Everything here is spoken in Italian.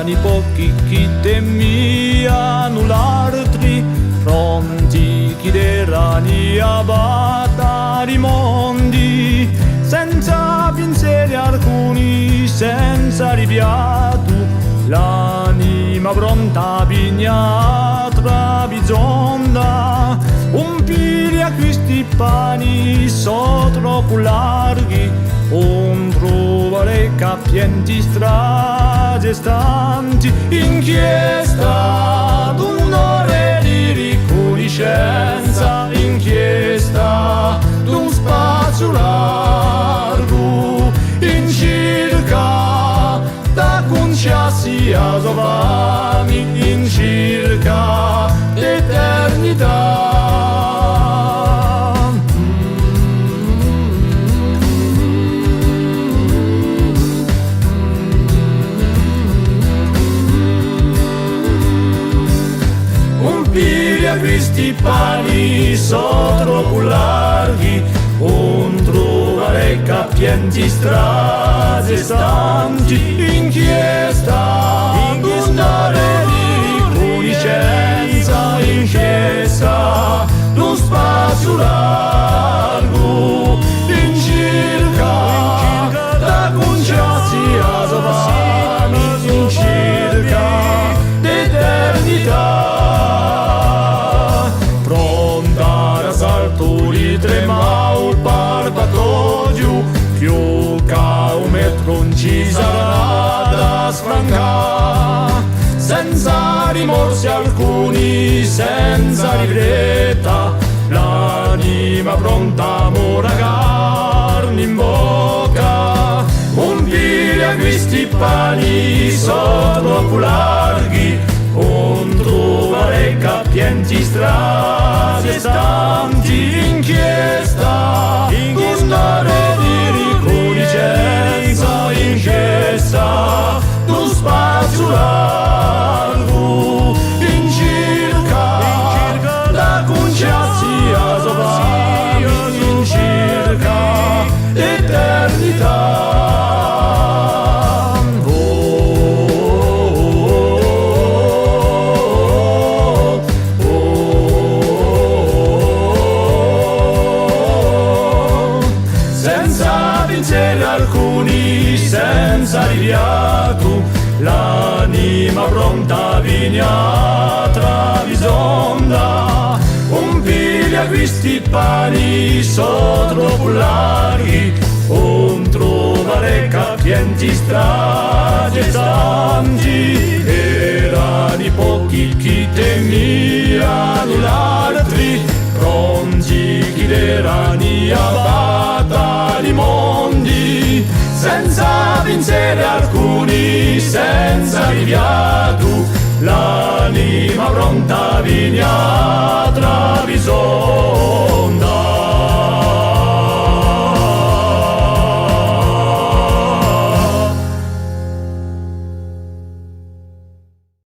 erano pochi chi temevano l'altri, pronti chi erano a battere i mondi, senza pensieri alcuni, senza ripianto, l'anima pronta a pigliare travisonda. Un pili a questi pani sono troppo larghi, un trovare capienti strade stanti, inchiesta d'un'ora di riconoscenza, inchiesta d'un spazio largo, in cerca da conciarsi a giovani, in cerca d'eternità. Questi pani sono troppo larghi, un trovare capienti strade stanti, inchiesta d'un'ora di riconoscenza, inchiesta d'un spazio largo, in cerca da conciarsi a giovani, in cerca d'eternità. Tremau il barbatoio, più che un metro non ci sarà da sfrancare, senza rimorsi alcuni, senza rigretta, l'anima pronta a morire carne in bocca. Un piglio a questi pani sono troppo larghi, un trovare capienti strade stanti, inchiesta d'un'ora di riconoscenza, inchiesta d'un spazio largo, in cerca da conciarsi a giovani, in cerca d'eternità. Alcuni senza ripianto, l'anima pronta a pigliare travisonda. Un piglio a questi pani sono troppo larghi, un trovare capienti strade stanti, erano pochi chi temevano l'altri, pronti chi erano a battere i mondi, senza pensieri alcuni, senza ripianto, l'anima pronta a pigliare